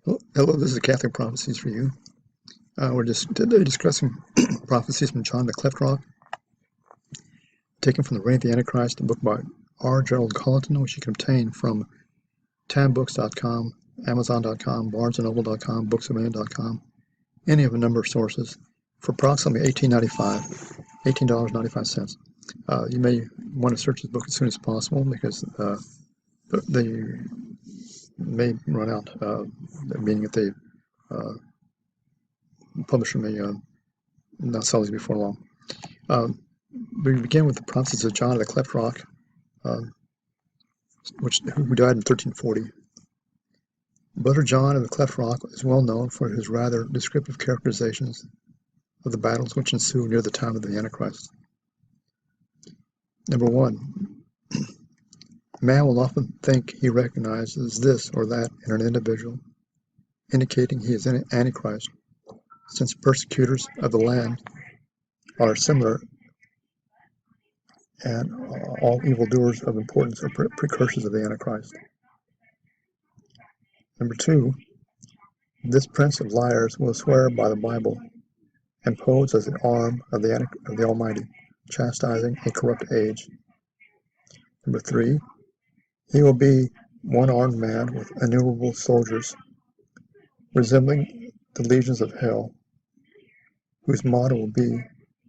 Hello, this is Catholic Prophecies for you. We're just today discussing prophecies from John the Cleft Rock, taken from the Reign of the Antichrist, a book by R. Gerald Colleton, which you can obtain from tambooks.com, amazon.com, barnesandnoble.com, booksofman.com, any of a number of sources, for approximately $18.95. You may want to search this book as soon as possible because they may run out, meaning that the publisher may not sell these before long. We begin with the prophecies of John of the Cleft Rock, who died in 1340. Brother John of the Cleft Rock is well known for his rather descriptive characterizations of the battles which ensue near the time of the Antichrist. Number one, man will often think he recognizes this or that in an individual, indicating he is an Antichrist, since persecutors of the land are similar and all evildoers of importance are precursors of the Antichrist. Number two, this prince of liars will swear by the Bible and pose as an arm of the Almighty, chastising a corrupt age. Number three, he will be one-armed man with innumerable soldiers, resembling the legions of hell, whose motto will be,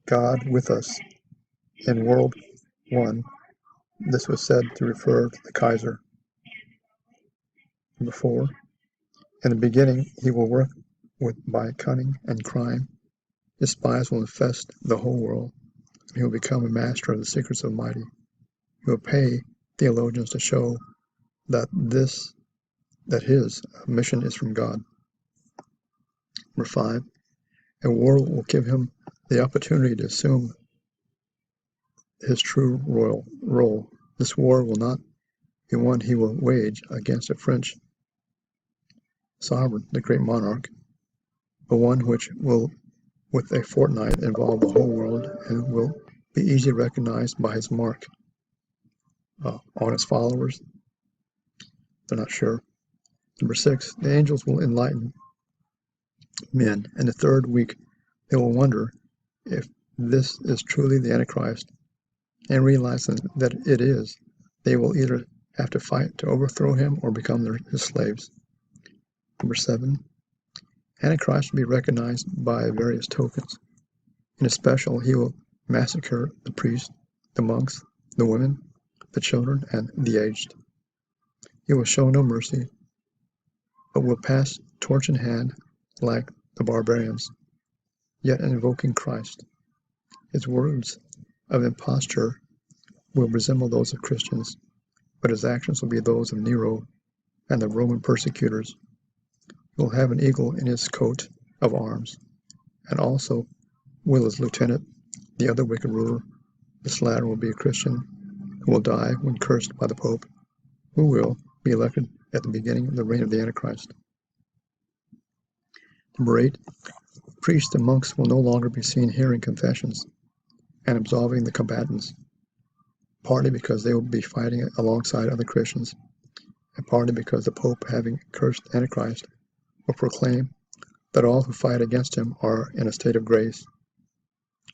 God with us. In World I, this was said to refer to the Kaiser. Number four, in the beginning he will work by cunning and crime. His spies will infest the whole world. He will become a master of the secrets of mighty. He will pay theologians to show that his mission is from God. Number five, a war will give him the opportunity to assume his true royal role. This war will not be one he will wage against a French sovereign, the great monarch, but one which will, with a fortnight, involve the whole world and will be easily recognized by his mark. On his followers, they're not sure. Number six, the angels will enlighten men. In the third week, they will wonder if this is truly the Antichrist, and realizing that it is, they will either have to fight to overthrow him or become his slaves. Number seven, Antichrist will be recognized by various tokens. In especial, he will massacre the priests, the monks, the women, the children, and the aged. He will show no mercy, but will pass torch in hand like the barbarians, yet invoking Christ. His words of imposture will resemble those of Christians, but his actions will be those of Nero and the Roman persecutors. He will have an eagle in his coat of arms, and also will his lieutenant, the other wicked ruler. This latter will be a Christian who will die when cursed by the Pope, who will be elected at the beginning of the reign of the Antichrist. Number eight, priests and monks will no longer be seen hearing confessions and absolving the combatants, partly because they will be fighting alongside other Christians, and partly because the Pope, having cursed Antichrist, will proclaim that all who fight against him are in a state of grace,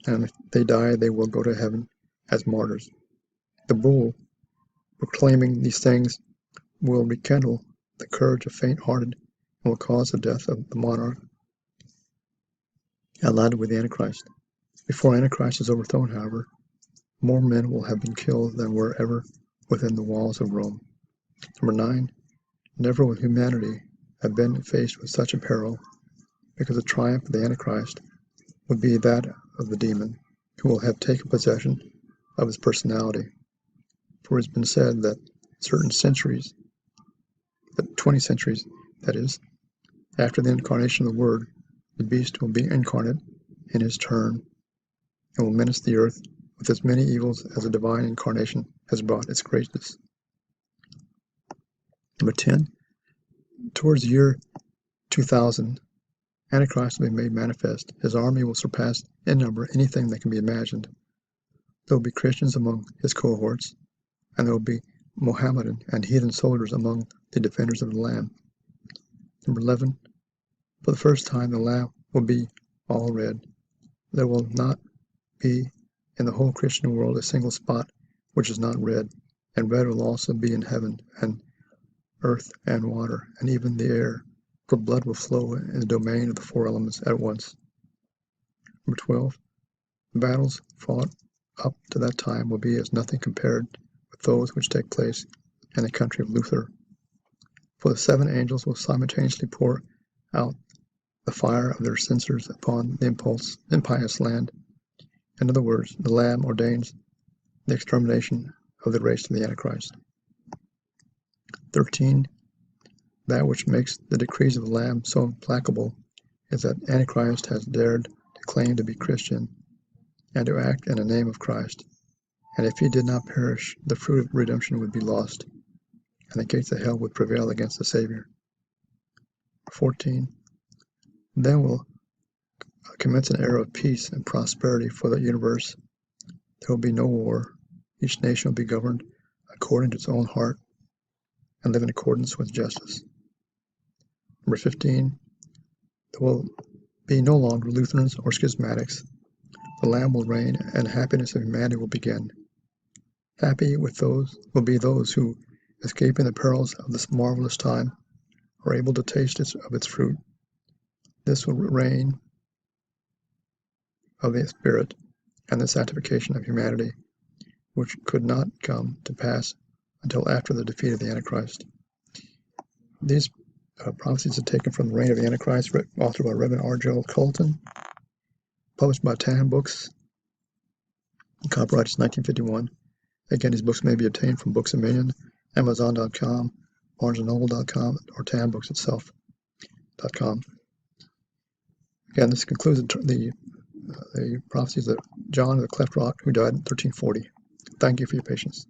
and if they die, they will go to heaven as martyrs. The bull, proclaiming these things, will rekindle the courage of faint-hearted and will cause the death of the monarch, allied with the Antichrist. Before Antichrist is overthrown, however, more men will have been killed than were ever within the walls of Rome. Number nine, never will humanity have been faced with such a peril, because the triumph of the Antichrist would be that of the demon, who will have taken possession of his personality. For it has been said that 20 centuries, that is, after the incarnation of the Word, the beast will be incarnate in his turn and will menace the earth with as many evils as the divine incarnation has brought its greatness. Number 10, towards the year 2000, Antichrist will be made manifest. His army will surpass in number anything that can be imagined. There will be Christians among his cohorts, and there will be Mohammedan and heathen soldiers among the defenders of the Lamb. Number 11. For the first time, the Lamb will be all red. There will not be in the whole Christian world a single spot which is not red, and red will also be in heaven and earth and water, and even the air, for blood will flow in the domain of the four elements at once. Number 12. The battles fought up to that time will be as nothing compared with those which take place in the country of Luther. For the 7 angels will simultaneously pour out the fire of their censers upon the impious land. In other words, the Lamb ordains the extermination of the race of the Antichrist. 13. That which makes the decrees of the Lamb so implacable is that Antichrist has dared to claim to be Christian and to act in the name of Christ, and if he did not perish, the fruit of redemption would be lost, and the gates of hell would prevail against the Savior. 14. Then will commence an era of peace and prosperity for the universe. There will be no war. Each nation will be governed according to its own heart and live in accordance with justice. Number 15. There will be no longer Lutherans or schismatics. The Lamb will reign, and happiness of humanity will begin. Happy with those will be those who, escaping the perils of this marvelous time, are able to taste of its fruit. This will reign of the Spirit and the sanctification of humanity, which could not come to pass until after the defeat of the Antichrist. These prophecies are taken from The Reign of the Antichrist, authored by Reverend R. Joel Colton, published by Tan Books, copyright is 1951. Again, these books may be obtained from Books A Million, Amazon.com, BarnesandNoble.com, or TanBooksItself.com. Again, this concludes the prophecies of John of the Cleft of Rock, who died in 1340. Thank you for your patience.